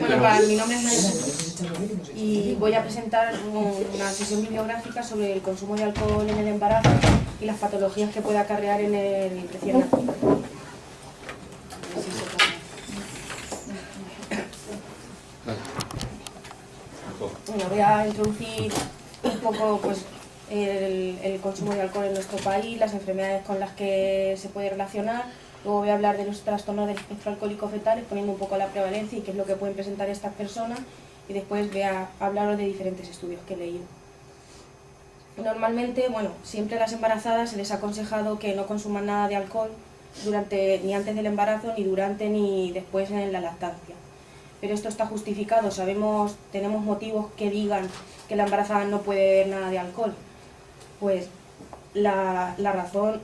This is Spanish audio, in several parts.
Bueno, mi nombre es María y voy a presentar una sesión bibliográfica sobre el consumo de alcohol en el embarazo y las patologías que puede acarrear en el recién nacido. Bueno, voy a introducir un poco pues, el consumo de alcohol en nuestro país, las enfermedades con las que se puede relacionar. Luego voy a hablar de los trastornos del espectro alcohólico fetales, poniendo un poco la prevalencia y qué es lo que pueden presentar estas personas. Y después voy a hablaros de diferentes estudios que he leído. Normalmente, bueno, siempre a las embarazadas se les ha aconsejado que no consuman nada de alcohol ni antes del embarazo, ni durante, ni después en la lactancia. Pero esto está justificado, tenemos motivos que digan que la embarazada no puede beber nada de alcohol. Pues la razón,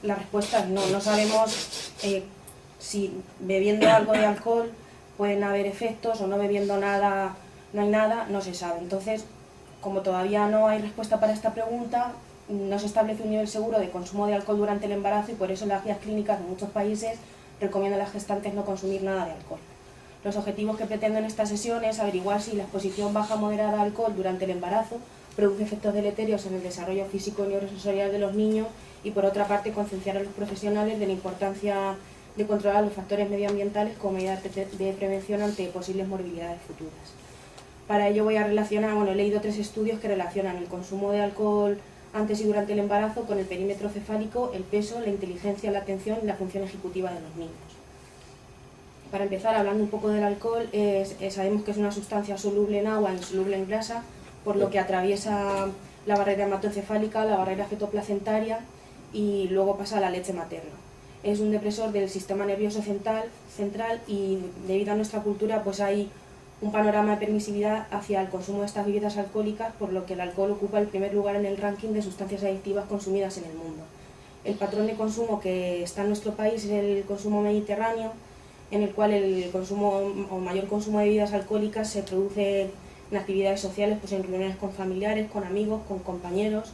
la respuesta es no sabemos si bebiendo algo de alcohol pueden haber efectos o no bebiendo nada, no hay nada, no se sabe. Entonces, como todavía no hay respuesta para esta pregunta, no se establece un nivel seguro de consumo de alcohol durante el embarazo y por eso las guías clínicas de muchos países recomiendan a las gestantes no consumir nada de alcohol. Los objetivos que pretendo en esta sesión es averiguar si la exposición baja o moderada de alcohol durante el embarazo produce efectos deleterios en el desarrollo físico y neurosensorial de los niños y, por otra parte, concienciar a los profesionales de la importancia de controlar los factores medioambientales como medida de prevención ante posibles morbilidades futuras. Para ello voy a relacionar, he leído 3 estudios que relacionan el consumo de alcohol antes y durante el embarazo con el perímetro cefálico, el peso, la inteligencia, la atención y la función ejecutiva de los niños. Para empezar, hablando un poco del alcohol, sabemos que es una sustancia soluble en agua, insoluble en grasa, por lo que atraviesa la barrera hematoencefálica, la barrera fetoplacentaria y luego pasa a la leche materna. Es un depresor del sistema nervioso central y debido a nuestra cultura pues hay un panorama de permisividad hacia el consumo de estas bebidas alcohólicas, por lo que el alcohol ocupa el primer lugar en el ranking de sustancias adictivas consumidas en el mundo. El patrón de consumo que está en nuestro país es el consumo mediterráneo, en el cual el consumo o mayor consumo de bebidas alcohólicas se produce en actividades sociales, pues en reuniones con familiares, con amigos, con compañeros,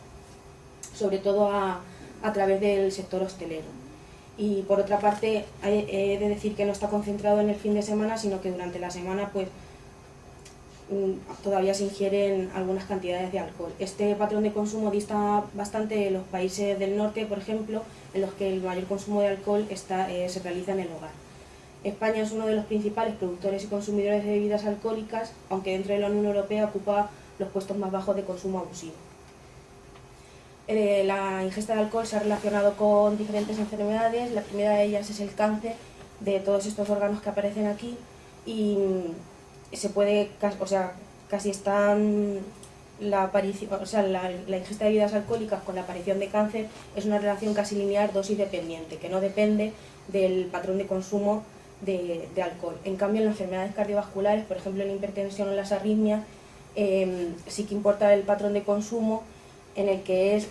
sobre todo a través del sector hostelero. Y por otra parte, he de decir que no está concentrado en el fin de semana, sino que durante la semana pues todavía se ingieren algunas cantidades de alcohol. Este patrón de consumo dista bastante de los países del norte, por ejemplo, en los que el mayor consumo de alcohol se realiza en el hogar. España es uno de los principales productores y consumidores de bebidas alcohólicas, aunque dentro de la Unión Europea ocupa los puestos más bajos de consumo abusivo. La ingesta de alcohol se ha relacionado con diferentes enfermedades. La primera de ellas es el cáncer de todos estos órganos que aparecen aquí y casi están la ingesta de bebidas alcohólicas con la aparición de cáncer es una relación casi lineal dosis dependiente, que no depende del patrón de consumo de alcohol. En cambio, en las enfermedades cardiovasculares, por ejemplo en la hipertensión o las arritmias, sí que importa el patrón de consumo, en el que es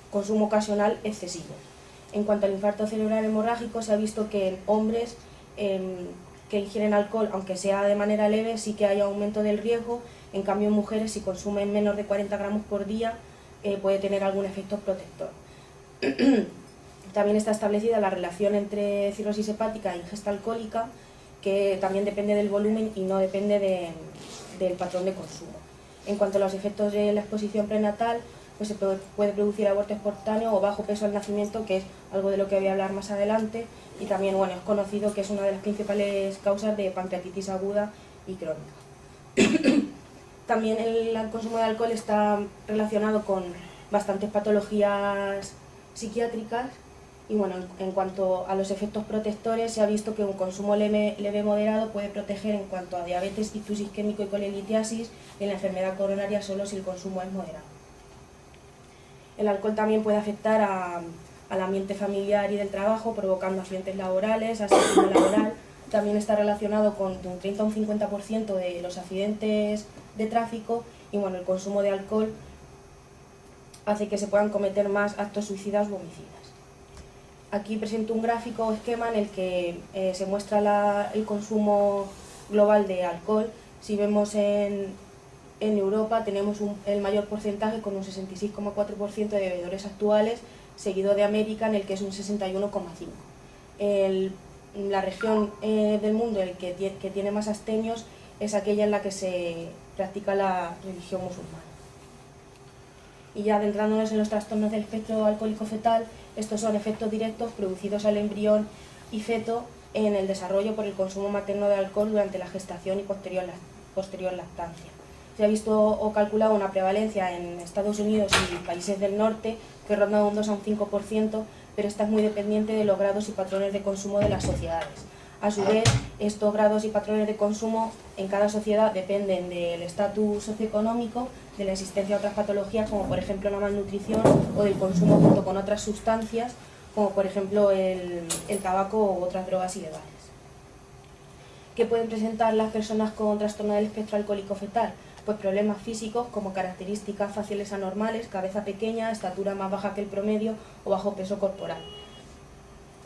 consumo ocasional excesivo. En cuanto al infarto cerebral hemorrágico, se ha visto que en hombres que ingieren alcohol, aunque sea de manera leve, sí que hay aumento del riesgo. En cambio, en mujeres, si consumen menos de 40 gramos por día, puede tener algún efecto protector. También está establecida la relación entre cirrosis hepática e ingesta alcohólica, que también depende del volumen y no depende del patrón de consumo. En cuanto a los efectos de la exposición prenatal, pues se puede producir aborto espontáneo o bajo peso al nacimiento, que es algo de lo que voy a hablar más adelante, y también es conocido que es una de las principales causas de pancreatitis aguda y crónica. También el consumo de alcohol está relacionado con bastantes patologías psiquiátricas y en cuanto a los efectos protectores, se ha visto que un consumo leve moderado puede proteger en cuanto a diabetes, ictus isquémico y colelitiasis, y en la enfermedad coronaria solo si el consumo es moderado. El alcohol también puede afectar al ambiente familiar y del trabajo, provocando accidentes laborales, asesinato laboral. También está relacionado con un 30 o un 50% de los accidentes de tráfico y el consumo de alcohol hace que se puedan cometer más actos suicidas u homicidas. Aquí presento un gráfico o esquema en el que se muestra el consumo global de alcohol. Si vemos en Europa tenemos el mayor porcentaje con un 66,4% de bebedores actuales, seguido de América en el que es un 61,5%. la región del mundo que tiene más abstemios es aquella en la que se practica la religión musulmana. Y ya adentrándonos en los trastornos del espectro alcohólico fetal, estos son efectos directos producidos al embrión y feto en el desarrollo por el consumo materno de alcohol durante la gestación y posterior lactancia. Se ha visto o calculado una prevalencia en Estados Unidos y países del norte que ronda un 2 a un 5%, pero esta es muy dependiente de los grados y patrones de consumo de las sociedades. A su vez, estos grados y patrones de consumo en cada sociedad dependen del estatus socioeconómico, de la existencia de otras patologías, como por ejemplo la malnutrición, o del consumo junto con otras sustancias, como por ejemplo el tabaco u otras drogas ilegales. ¿Qué pueden presentar las personas con trastorno del espectro alcohólico fetal? Pues problemas físicos como características faciales anormales, cabeza pequeña, estatura más baja que el promedio o bajo peso corporal.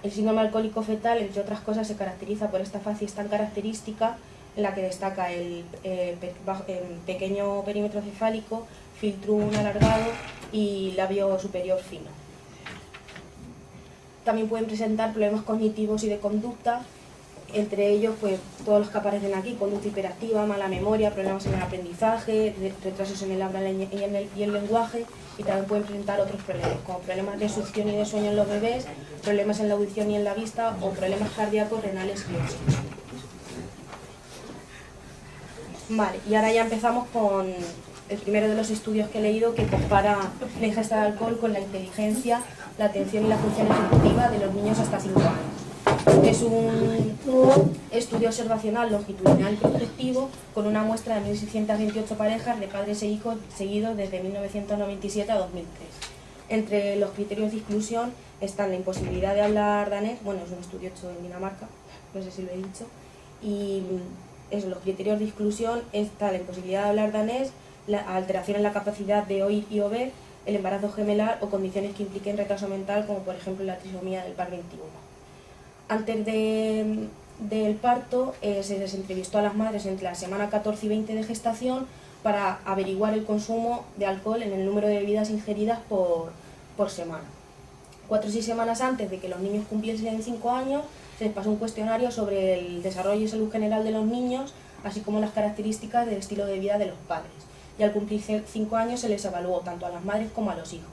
El síndrome alcohólico fetal, entre otras cosas, se caracteriza por esta facies tan característica, en la que destaca el pequeño perímetro cefálico, filtrún alargado y labio superior fino. También pueden presentar problemas cognitivos y de conducta, entre ellos pues todos los que aparecen aquí: conducta hiperactiva, mala memoria, problemas en el aprendizaje, retrasos en el habla y el lenguaje, y también pueden presentar otros problemas, como problemas de succión y de sueño en los bebés, problemas en la audición y en la vista, o problemas cardíacos, renales y óseos. Vale, y ahora ya empezamos con el primero de los estudios que he leído, que compara la ingesta de alcohol con la inteligencia, la atención y la función ejecutiva de los niños hasta 5 años. Es un estudio observacional longitudinal y prospectivo con una muestra de 1.628 parejas de padres e hijos seguidos desde 1997 a 2003. Entre los criterios de exclusión están la imposibilidad de hablar danés, bueno, es un estudio hecho en Dinamarca, no sé si lo he dicho, y eso, los criterios de exclusión está la imposibilidad de hablar danés, la alteración en la capacidad de oír y o ver, el embarazo gemelar o condiciones que impliquen retraso mental, como por ejemplo la trisomía del par 21. Antes del parto se les entrevistó a las madres entre la semana 14 y 20 de gestación para averiguar el consumo de alcohol en el número de bebidas ingeridas por semana. 4 o 6 semanas antes de que los niños cumpliesen 5 años, se les pasó un cuestionario sobre el desarrollo y salud general de los niños, así como las características del estilo de vida de los padres. Y al cumplir 5 años se les evaluó tanto a las madres como a los hijos.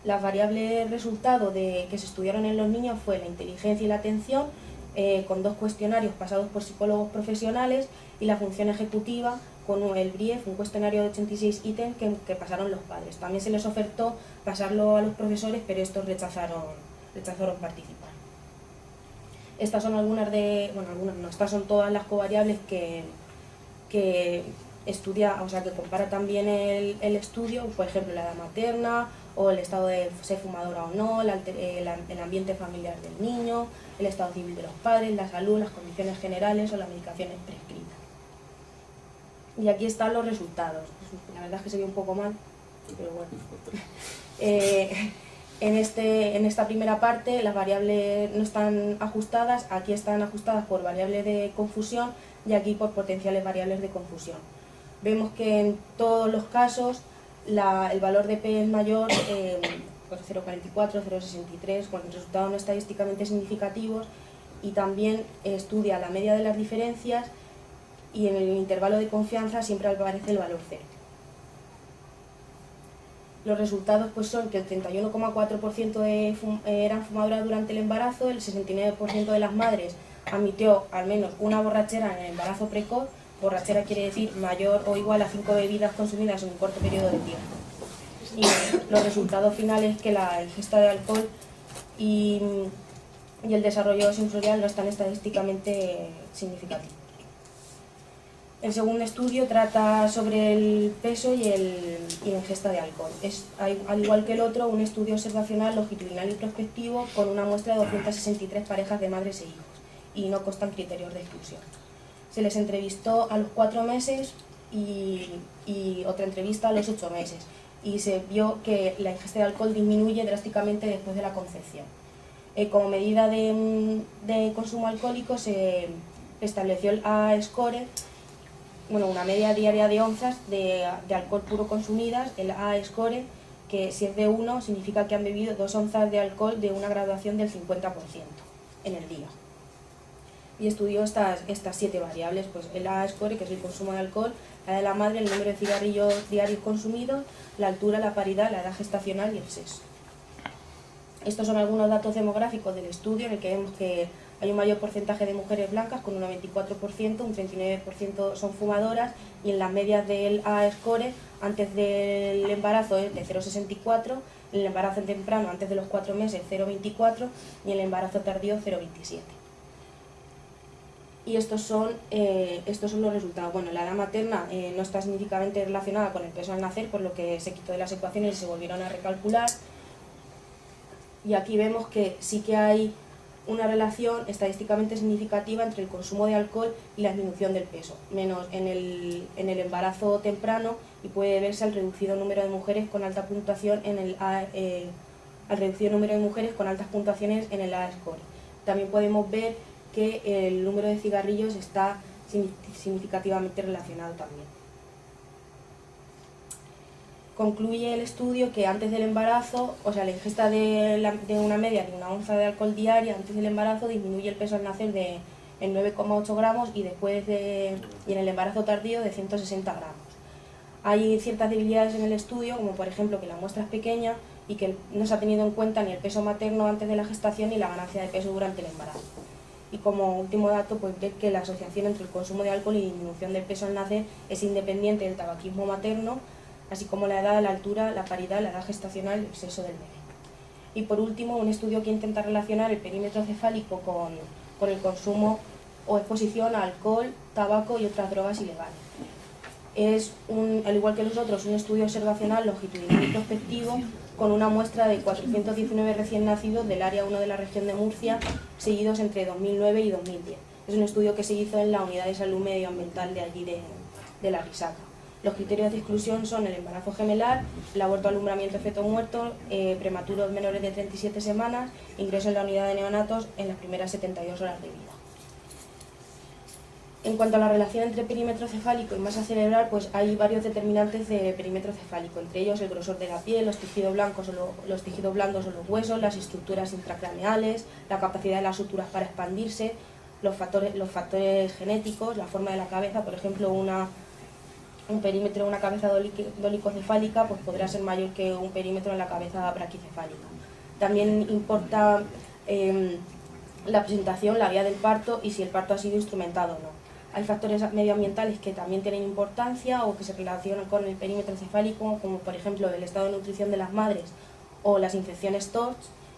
Las variables resultado que se estudiaron en los niños fue la inteligencia y la atención, con 2 cuestionarios pasados por psicólogos profesionales, y la función ejecutiva con el BRIEF, un cuestionario de 86 ítems que pasaron los padres. También se les ofertó pasarlo a los profesores, pero estos rechazaron participar. Estas son estas son todas las covariables que estudia, o sea, que compara también el estudio, por ejemplo, la edad materna, o el estado de ser fumadora o no, el ambiente familiar del niño, el estado civil de los padres, la salud, las condiciones generales o las medicaciones prescritas. Y aquí están los resultados. La verdad es que se ve un poco mal, pero bueno. En esta primera parte las variables no están ajustadas, aquí están ajustadas por variables de confusión y aquí por potenciales variables de confusión. Vemos que en todos los casos el valor de P es mayor, 0,44, 0,63, con resultados no estadísticamente significativos, y también estudia la media de las diferencias, y en el intervalo de confianza siempre aparece el valor 0. Los resultados pues son que el 31,4% eran fumadoras durante el embarazo, el 69% de las madres admitió al menos una borrachera en el embarazo precoz. Borrachera quiere decir mayor o igual a 5 bebidas consumidas en un corto periodo de tiempo. Y los resultados finales es que la ingesta de alcohol y el desarrollo sensorial no están estadísticamente significativos. El segundo estudio trata sobre el peso y la ingesta de alcohol. Es, al igual que el otro, un estudio observacional longitudinal y prospectivo con una muestra de 263 parejas de madres e hijos, y no constan criterios de exclusión. Se les entrevistó a los 4 meses y otra entrevista a los 8 meses, y se vio que la ingesta de alcohol disminuye drásticamente después de la concepción. Como medida de consumo alcohólico se estableció el A-score, una media diaria de onzas de alcohol puro consumidas, el A-score, que si es de 1 significa que han bebido 2 onzas de alcohol de una graduación del 50%. en el día. Y estudió estas 7 variables, pues el A-score, que es el consumo de alcohol, la de la madre, el número de cigarrillos diarios consumidos, la altura, la paridad, la edad gestacional y el sexo. Estos son algunos datos demográficos del estudio, en el que vemos que hay un mayor porcentaje de mujeres blancas, con un 94%, un 39% son fumadoras, y en las medias del A-score, antes del embarazo es de 0,64, en el embarazo temprano, antes de los 4 meses, 0,24, y en el embarazo tardío, 0,27. Y estos son los resultados. Bueno, la edad materna no está significativamente relacionada con el peso al nacer, por lo que se quitó de las ecuaciones y se volvieron a recalcular. Y aquí vemos que sí que hay una relación estadísticamente significativa entre el consumo de alcohol y la disminución del peso, menos en el embarazo temprano, y puede verse al reducido número de mujeres con alta puntuación en el al reducido número de mujeres con altas puntuaciones en el A-score. También podemos ver que el número de cigarrillos está significativamente relacionado también. Concluye el estudio que antes del embarazo, o sea, la ingesta de una media de 1 onza de alcohol diaria antes del embarazo disminuye el peso al nacer en 9,8 gramos y en el embarazo tardío de 160 gramos. Hay ciertas debilidades en el estudio, como por ejemplo que la muestra es pequeña y que no se ha tenido en cuenta ni el peso materno antes de la gestación ni la ganancia de peso durante el embarazo. Y como último dato, pues ver que la asociación entre el consumo de alcohol y disminución del peso al nacer es independiente del tabaquismo materno, así como la edad, la altura, la paridad, la edad gestacional y el sexo del bebé. Y por último, un estudio que intenta relacionar el perímetro cefálico con el consumo o exposición a alcohol, tabaco y otras drogas ilegales. Es, al igual que los otros, un estudio observacional longitudinal y prospectivo con una muestra de 419 recién nacidos del área 1 de la región de Murcia, seguidos entre 2009 y 2010. Es un estudio que se hizo en la Unidad de Salud Medioambiental de allí de La Risaca. Los criterios de exclusión son el embarazo gemelar, el aborto, alumbramiento, feto muerto, prematuros menores de 37 semanas, ingreso en la unidad de neonatos en las primeras 72 horas de vida. En cuanto a la relación entre perímetro cefálico y masa cerebral, pues hay varios determinantes de perímetro cefálico, entre ellos el grosor de la piel, los tejidos blandos o los huesos, las estructuras intracraneales, la capacidad de las suturas para expandirse, los factores genéticos, la forma de la cabeza. Por ejemplo, un perímetro de una cabeza dolicocefálica pues podrá ser mayor que un perímetro en la cabeza braquicefálica. También importa la presentación, la vía del parto y si el parto ha sido instrumentado o no. Hay factores medioambientales que también tienen importancia o que se relacionan con el perímetro cefálico, como por ejemplo el estado de nutrición de las madres o las infecciones TORCH,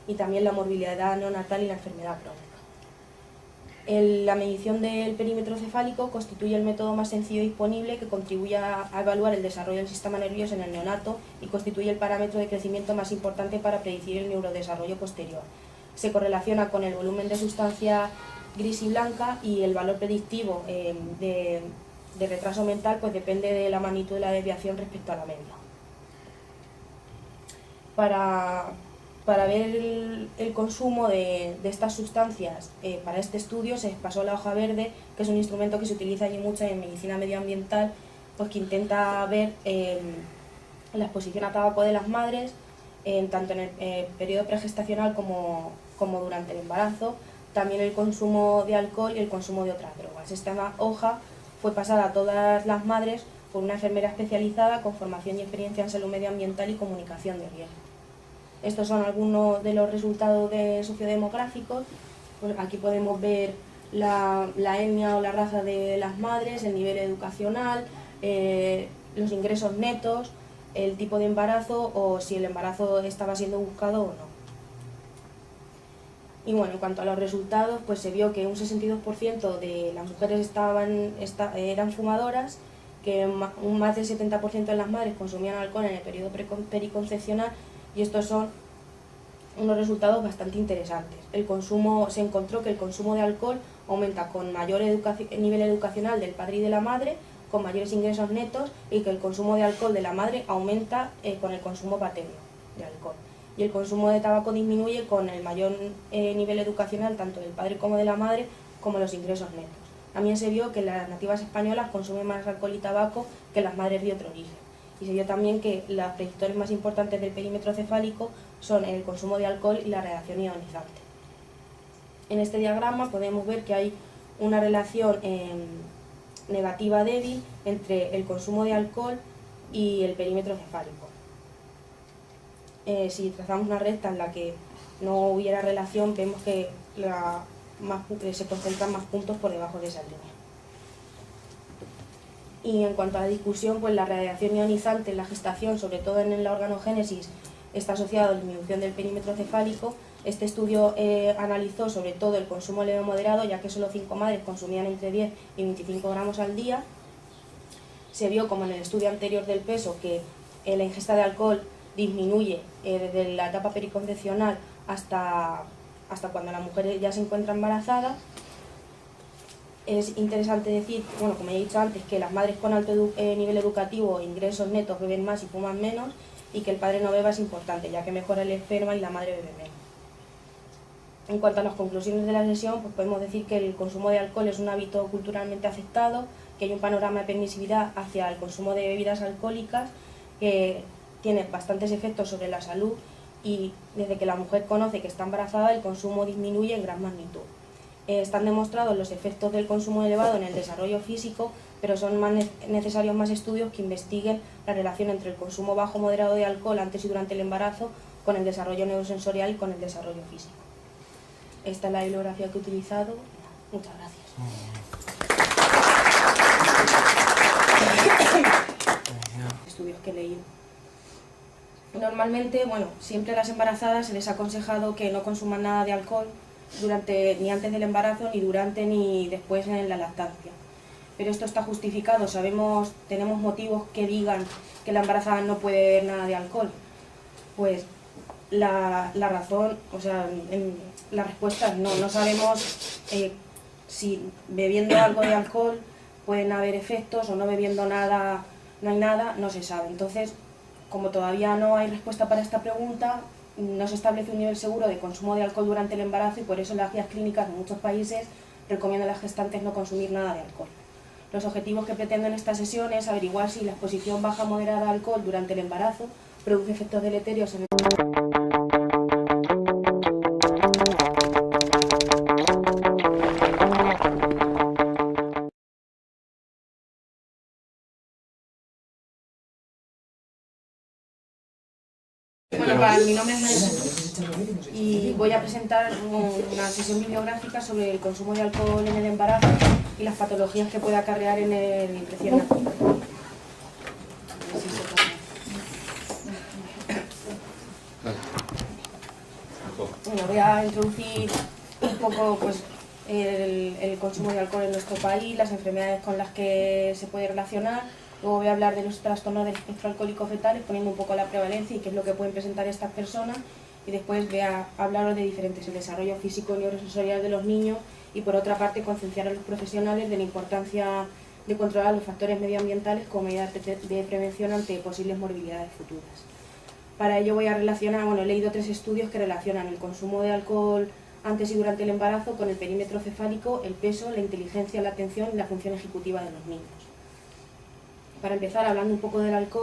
y también la morbilidad neonatal y la enfermedad crónica. La medición del perímetro cefálico constituye el método más sencillo disponible que contribuye a evaluar el desarrollo del sistema nervioso en el neonato y constituye el parámetro de crecimiento más importante para predecir el neurodesarrollo posterior. Se correlaciona con el volumen de sustancia gris y blanca, y el valor predictivo de retraso mental pues depende de la magnitud de la desviación respecto a la media. Para ver el consumo de estas sustancias para este estudio se pasó la hoja verde, que es un instrumento que se utiliza allí mucho en medicina medioambiental, pues que intenta ver la exposición a tabaco de las madres, tanto en el periodo pregestacional como durante el embarazo, también el consumo de alcohol y el consumo de otras drogas. Esta hoja fue pasada a todas las madres por una enfermera especializada con formación y experiencia en salud medioambiental y comunicación de riesgo. Estos son algunos de los resultados sociodemográficos. Pues aquí podemos ver la etnia o la raza de las madres, el nivel educacional, los ingresos netos, el tipo de embarazo o si el embarazo estaba siendo buscado o no. Y bueno, en cuanto a los resultados, pues se vio que un 62% de las mujeres eran fumadoras, que más del 70% de las madres consumían alcohol en el periodo periconcepcional, y estos son unos resultados bastante interesantes. Se encontró que el consumo de alcohol aumenta con mayor nivel educacional del padre y de la madre, con mayores ingresos netos, y que el consumo de alcohol de la madre aumenta con el consumo paterno de alcohol. Y el consumo de tabaco disminuye con el mayor nivel educacional tanto del padre como de la madre, como los ingresos netos. También se vio que las nativas españolas consumen más alcohol y tabaco que las madres de otro origen. Y se vio también que los predictores más importantes del perímetro cefálico son el consumo de alcohol y la radiación ionizante. En este diagrama podemos ver que hay una relación negativa débil entre el consumo de alcohol y el perímetro cefálico. Si trazamos una recta en la que no hubiera relación, vemos que se concentran más puntos por debajo de esa línea. Y en cuanto a la discusión, pues la radiación ionizante en la gestación, sobre todo en la organogénesis, está asociada a la disminución del perímetro cefálico. Este estudio analizó sobre todo el consumo leve o moderado, ya que solo 5 madres consumían entre 10 y 25 gramos al día. Se vio, como en el estudio anterior del peso, que la ingesta de alcohol disminuye desde la etapa periconcepcional hasta cuando la mujer ya se encuentra embarazada. Es interesante decir, bueno, como he dicho antes, que las madres con alto nivel educativo e ingresos netos beben más y fuman menos, y que el padre no beba es importante, ya que mejora el esperma y la madre bebe menos. En cuanto a las conclusiones de la sesión, pues podemos decir que el consumo de alcohol es un hábito culturalmente aceptado, que hay un panorama de permisividad hacia el consumo de bebidas alcohólicas, que tiene bastantes efectos sobre la salud, y desde que la mujer conoce que está embarazada, el consumo disminuye en gran magnitud. Están demostrados los efectos del consumo elevado en el desarrollo físico, pero son necesarios más estudios que investiguen la relación entre el consumo bajo o moderado de alcohol antes y durante el embarazo con el desarrollo neurosensorial y con el desarrollo físico. Esta es la bibliografía que he utilizado. Muchas gracias. Estudios que he leído. Normalmente, bueno, siempre a las embarazadas se les ha aconsejado que no consuman nada de alcohol ni antes del embarazo, ni durante ni después en la lactancia. Pero esto está justificado, tenemos motivos que digan que la embarazada no puede beber nada de alcohol. Pues la razón, la respuesta es no sabemos si bebiendo algo de alcohol pueden haber efectos, o no bebiendo nada, no hay nada, no se sabe. Entonces, como todavía no hay respuesta para esta pregunta, no se establece un nivel seguro de consumo de alcohol durante el embarazo, y por eso las guías clínicas de muchos países recomiendan a las gestantes no consumir nada de alcohol. Los objetivos que pretendo en esta sesión es averiguar si la exposición baja o moderada al alcohol durante el embarazo produce efectos deleterios en el... Bueno, mi nombre es María y voy a presentar una sesión bibliográfica sobre el consumo de alcohol en el embarazo y las patologías que puede acarrear en el recién nacido. Bueno, voy a introducir un poco el consumo de alcohol en nuestro país, las enfermedades con las que se puede relacionar. Luego voy a hablar de los trastornos del espectro alcohólico fetal, poniendo un poco la prevalencia y qué es lo que pueden presentar estas personas. Y después voy a hablaros de el desarrollo físico y neurosensorial de los niños, y por otra parte concienciar a los profesionales de la importancia de controlar los factores medioambientales como medida de prevención ante posibles morbilidades futuras. Para ello voy a relacionar, he leído 3 estudios que relacionan el consumo de alcohol antes y durante el embarazo con el perímetro cefálico, el peso, la inteligencia, la atención y la función ejecutiva de los niños. Para empezar, hablando un poco del alcohol.